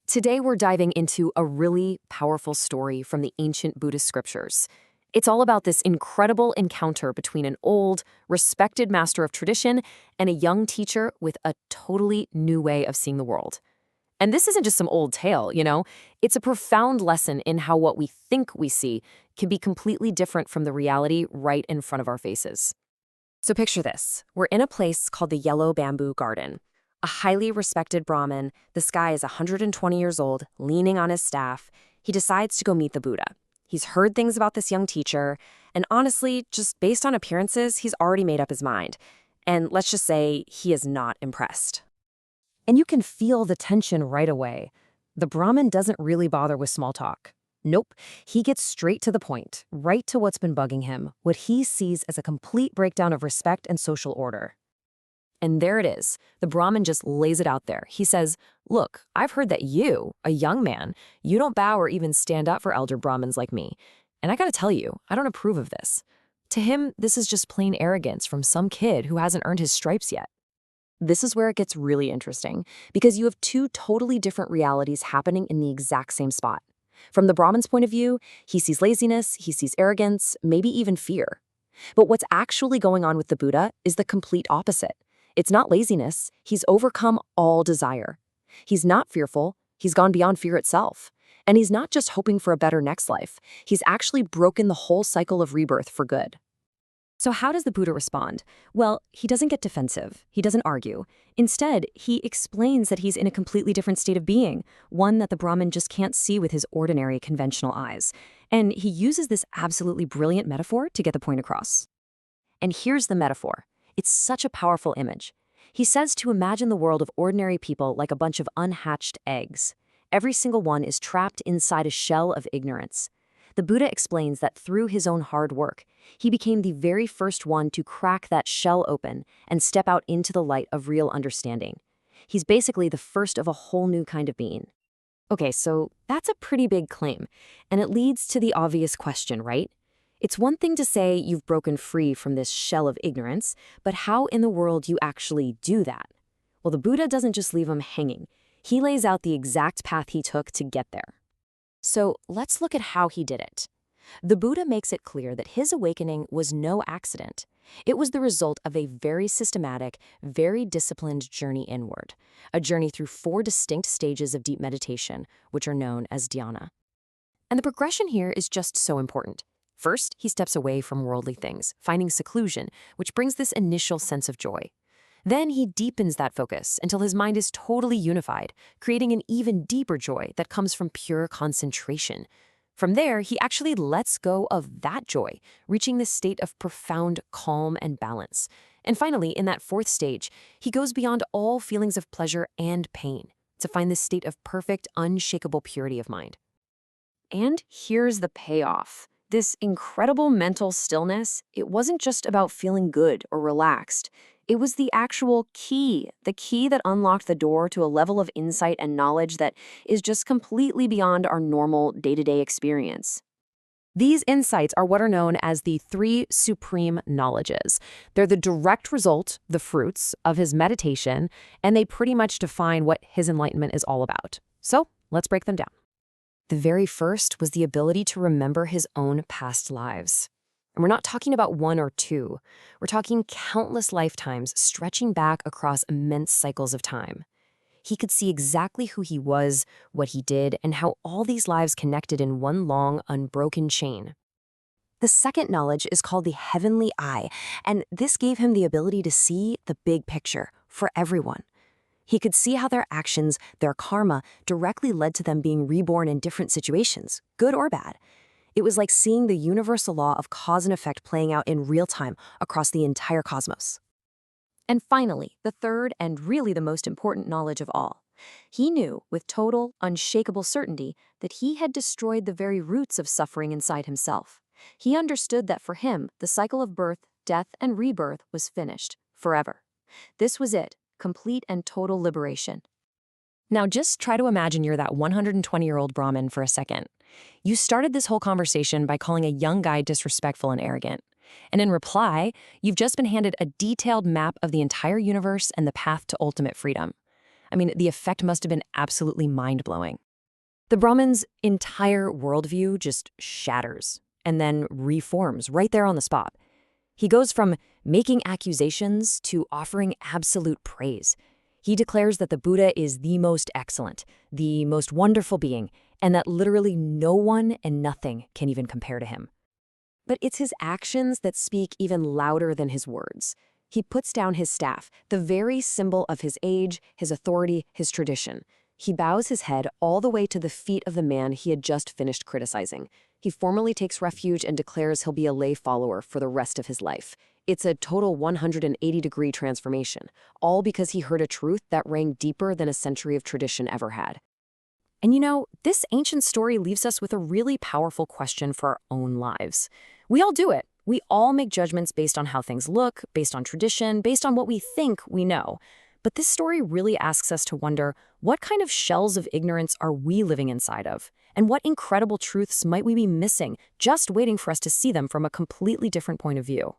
Today we're diving into a really powerful story from the ancient Buddhist scriptures. It's all about this incredible encounter between an old, respected master of tradition and a young teacher with a totally new way of seeing the world. And this isn't just some old tale, It's a profound lesson in how what we think we see can be completely different from the reality right in front of our faces. So picture this. We're in a place called the Yellow Bamboo Garden. A highly respected Brahmin, this guy is 120 years old, leaning on his staff. He decides to go meet the Buddha. He's heard things about this young teacher, and honestly, just based on appearances, he's already made up his mind. And let's just say he is not impressed. And you can feel the tension right away. The Brahmin doesn't really bother with small talk. Nope, he gets straight to the point, right to what's been bugging him, what he sees as a complete breakdown of respect and social order. And there it is. The Brahmin just lays it out there. He says, "Look, I've heard that you, a young man, you don't bow or even stand up for elder Brahmins like me. And I gotta tell you, I don't approve of this." To him, this is just plain arrogance from some kid who hasn't earned his stripes yet. This is where it gets really interesting, because you have two totally different realities happening in the exact same spot. From the Brahmin's point of view, he sees laziness, he sees arrogance, maybe even fear. But what's actually going on with the Buddha is the complete opposite. It's not laziness, he's overcome all desire. He's not fearful, he's gone beyond fear itself. And he's not just hoping for a better next life, he's actually broken the whole cycle of rebirth for good. So how does the Buddha respond? Well, he doesn't get defensive, he doesn't argue. Instead, he explains that he's in a completely different state of being, one that the Brahmin just can't see with his ordinary conventional eyes. And he uses this absolutely brilliant metaphor to get the point across. And here's the metaphor. It's such a powerful image. He says to imagine the world of ordinary people like a bunch of unhatched eggs. Every single one is trapped inside a shell of ignorance. The Buddha explains that through his own hard work, he became the very first one to crack that shell open and step out into the light of real understanding. He's basically the first of a whole new kind of being. Okay, so that's a pretty big claim, and it leads to the obvious question, right? It's one thing to say you've broken free from this shell of ignorance, but how in the world you actually do that? Well, the Buddha doesn't just leave him hanging. He lays out the exact path he took to get there. So let's look at how he did it. The Buddha makes it clear that his awakening was no accident. It was the result of a very systematic, very disciplined journey inward, a journey through 4 distinct stages of deep meditation, which are known as dhyana. And the progression here is just so important. First, he steps away from worldly things, finding seclusion, which brings this initial sense of joy. Then he deepens that focus until his mind is totally unified, creating an even deeper joy that comes from pure concentration. From there, he actually lets go of that joy, reaching this state of profound calm and balance. And finally, in that 4th stage, he goes beyond all feelings of pleasure and pain to find this state of perfect, unshakable purity of mind. And here's the payoff. This incredible mental stillness, it wasn't just about feeling good or relaxed. It was the actual key, the key that unlocked the door to a level of insight and knowledge that is just completely beyond our normal day-to-day experience. These insights are what are known as the 3 supreme knowledges. They're the direct result, the fruits, of his meditation, and they pretty much define what his enlightenment is all about. So let's break them down. The very first was the ability to remember his own past lives. And we're not talking about 1 or 2. We're talking countless lifetimes stretching back across immense cycles of time. He could see exactly who he was, what he did, and how all these lives connected in one long, unbroken chain. The second knowledge is called the heavenly eye, and this gave him the ability to see the big picture for everyone. He could see how their actions, their karma, directly led to them being reborn in different situations, good or bad. It was like seeing the universal law of cause and effect playing out in real time across the entire cosmos. And finally, the third and really the most important knowledge of all. He knew with total, unshakable certainty that he had destroyed the very roots of suffering inside himself. He understood that for him, the cycle of birth, death, and rebirth was finished, forever. This was it. Complete and total liberation. Now just try to imagine you're that 120-year-old Brahmin for a second. You started this whole conversation by calling a young guy disrespectful and arrogant. And in reply, you've just been handed a detailed map of the entire universe and the path to ultimate freedom. I mean, the effect must have been absolutely mind-blowing. The Brahmin's entire worldview just shatters and then reforms right there on the spot. He goes from making accusations to offering absolute praise. He declares that the Buddha is the most excellent, the most wonderful being, and that literally no one and nothing can even compare to him. But it's his actions that speak even louder than his words. He puts down his staff, the very symbol of his age, his authority, his tradition. He bows his head all the way to the feet of the man he had just finished criticizing. He formally takes refuge and declares he'll be a lay follower for the rest of his life. It's a total 180-degree transformation, all because he heard a truth that rang deeper than a century of tradition ever had. And you know, this ancient story leaves us with a really powerful question for our own lives. We all do it. We all make judgments based on how things look, based on tradition, based on what we think we know. But this story really asks us to wonder, what kind of shells of ignorance are we living inside of? And what incredible truths might we be missing, just waiting for us to see them from a completely different point of view?